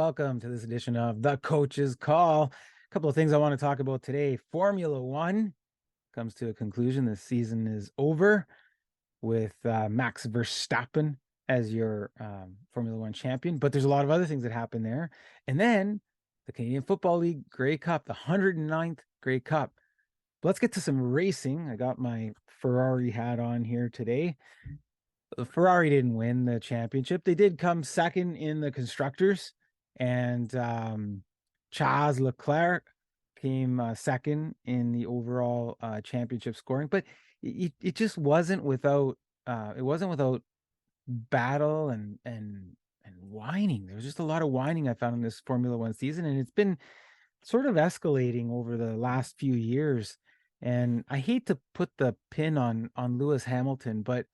welcome to this edition of The Coach's Call. A couple of things I want to talk about today. Formula One comes to a conclusion. The season is over with Max Verstappen as your Formula One champion, but there's a lot of other things that happen there. And then the Canadian Football League Grey Cup, the 109th Grey Cup. Let's get to some racing. I got my Ferrari hat on here today. Ferrari didn't win the championship. They did come second in the constructors, and Charles LeClerc came second in the overall championship scoring. But it just wasn't without battle and whining. There was just a lot of whining I found in this Formula One season, and it's been sort of escalating over the last few years. And I hate to put the pin on Lewis Hamilton, but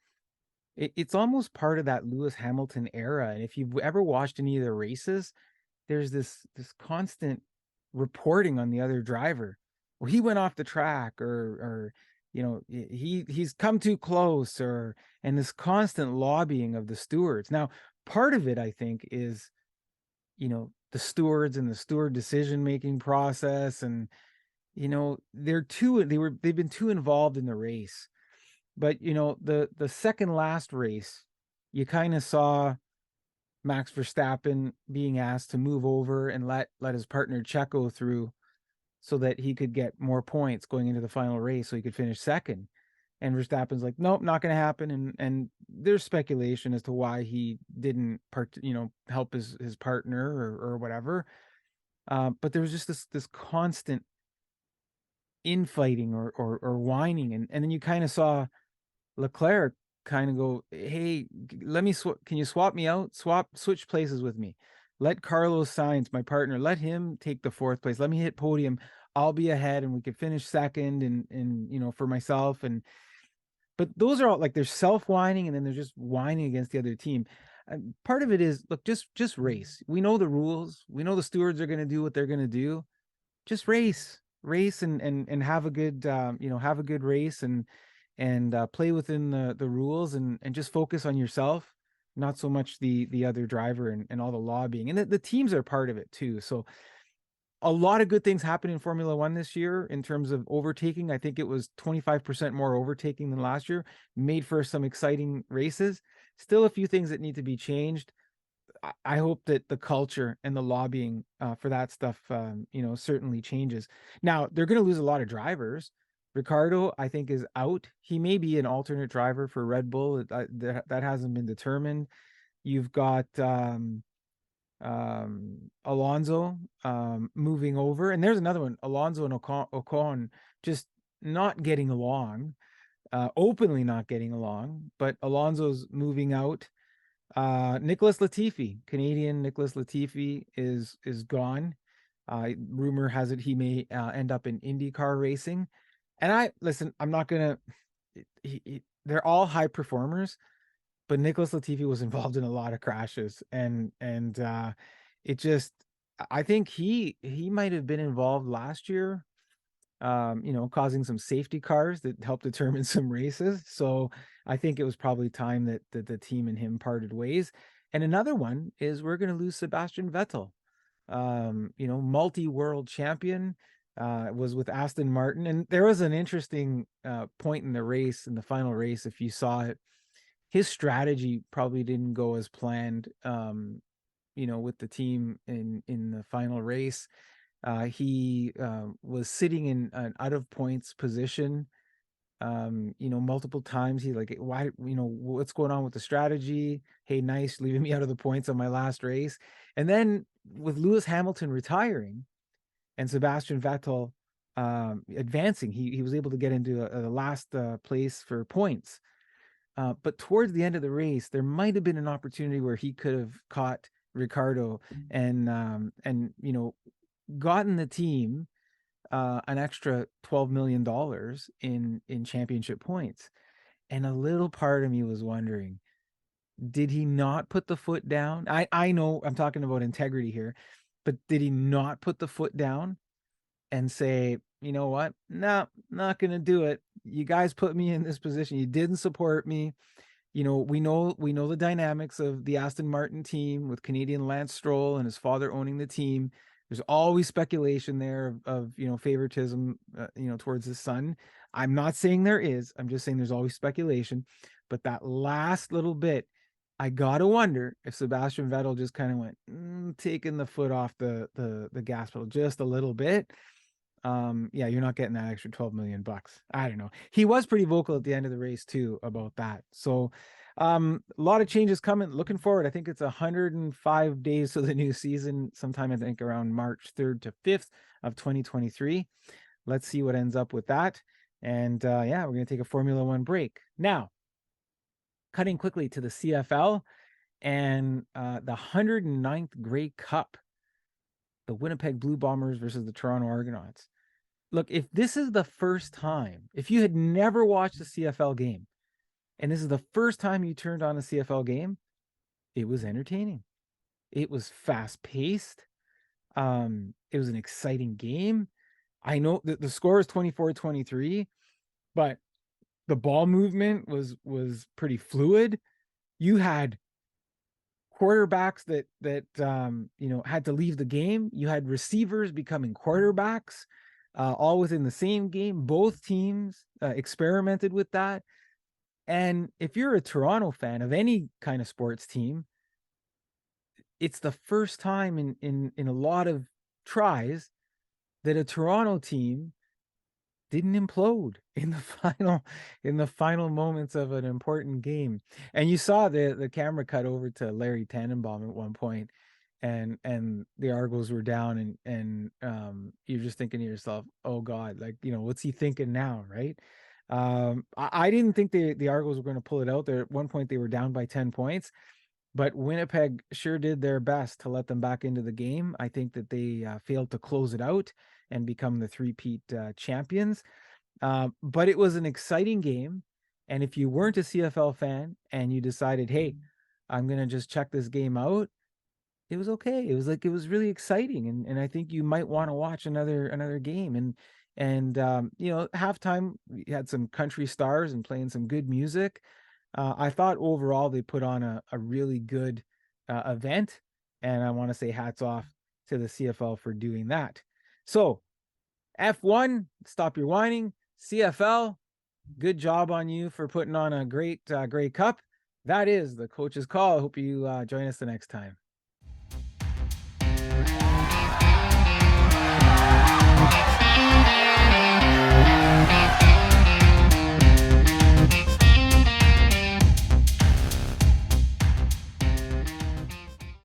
it's almost part of that Lewis Hamilton era. And if you've ever watched any of the races, there's this constant reporting on the other driver. Well, he went off the track, or he's come too close, and this constant lobbying of the stewards. Now, part of it, I think, is the stewards and the steward decision-making process, and they've been too involved in the race. But the second last race, you kind of saw Max Verstappen being asked to move over and let his partner Checo through so that he could get more points going into the final race so he could finish second. And Verstappen's like, nope, not going to happen. And there's speculation as to why he didn't help his partner or whatever. But there was just this constant infighting or whining. And then you kind of saw Leclerc kind of go, hey, can you swap me out? Switch places with me. Let Carlos Sainz, my partner, let him take the fourth place. Let me hit podium. I'll be ahead and we can finish second and for myself. But those are all like, there's self-whining and then there's just whining against the other team. And part of it is, look, just race. We know the rules. We know the stewards are going to do what they're going to do. Just race and have a good, have a good race and play within the rules and just focus on yourself, not so much the other driver and all the lobbying. And the teams are part of it too. So a lot of good things happened in Formula One this year in terms of overtaking. I think it was 25% more overtaking than last year, made for some exciting races. Still a few things that need to be changed. I hope that the culture and the lobbying for that stuff, certainly changes. Now, they're going to lose a lot of drivers. Ricardo, I think, is out. He may be an alternate driver for Red Bull. That hasn't been determined. You've got Alonso moving over. And there's another one, Alonso and Ocon just not getting along, openly not getting along. But Alonso's moving out. Nicholas Latifi, Canadian Nicholas Latifi is gone. Rumor has it he may end up in IndyCar racing. And I'm not going to, they're all high performers, but Nicholas Latifi was involved in a lot of crashes and it just, I think he might have been involved last year, causing some safety cars that helped determine some races. So I think it was probably time that the team and him parted ways. And another one is we're going to lose Sebastian Vettel, multi-world champion, was with Aston Martin. And there was an interesting point in the final race, if you saw it. His strategy probably didn't go as planned, with the team in the final race. He was sitting in an out of points position, multiple times. He like, why, what's going on with the strategy? Hey, nice, leaving me out of the points on my last race. And then with Lewis Hamilton retiring and Sebastian Vettel advancing, he was able to get into the last place for points. But towards the end of the race, there might have been an opportunity where he could have caught Ricardo and gotten the team an extra $12 million in championship points. And a little part of me was wondering, did he not put the foot down? I know I'm talking about integrity here, but did he not put the foot down and say, you know what? No, not going to do it. You guys put me in this position. You didn't support me. we know the dynamics of the Aston Martin team with Canadian Lance Stroll and his father owning the team. There's always speculation there of favoritism, towards his son. I'm not saying there is. I'm just saying there's always speculation. But that last little bit, I gotta wonder if Sebastian Vettel just kind of went taking the foot off the gas pedal just a little bit. You're not getting that extra 12 million bucks. I don't know. He was pretty vocal at the end of the race too about that. So a lot of changes coming. Looking forward. I think it's 105 days to the new season, sometime I think around March 3rd to 5th of 2023. Let's see what ends up with that. And we're going to take a Formula One break. Now, cutting quickly to the CFL and the 109th Grey Cup, the Winnipeg Bluebombers versus the Toronto Argonauts. Look, if this is the first time, if you had never watched a CFL game, and this is the first time you turned on a CFL game, it was entertaining. It was fast-paced. It was an exciting game. I know that the score is 24-23, but the ball movement was pretty fluid. You had quarterbacks that had to leave the game. You had receivers becoming quarterbacks, all within the same game. Both teams experimented with that. And if you're a Toronto fan of any kind of sports team, it's the first time in a lot of tries that a Toronto team didn't implode in the final moments of an important game. And you saw the camera cut over to Larry Tannenbaum at one point, and the Argos were down, and you're just thinking to yourself, oh God, what's he thinking now, right? I didn't think the Argos were going to pull it out there. At one point they were down by 10 points, but Winnipeg sure did their best to let them back into the game. I think that they failed to close it out and become the three-peat champions. But it was an exciting game. And if you weren't a CFL fan and you decided, hey, I'm going to just check this game out, it was okay. It was really exciting. And I think you might want to watch another game. And halftime, we had some country stars and playing some good music. I thought overall they put on a really good event. And I want to say hats off to the CFL for doing that. So F1, stop your whining. CFL, good job on you for putting on a great Grey Cup. That is the coach's call. I hope you join us the next time.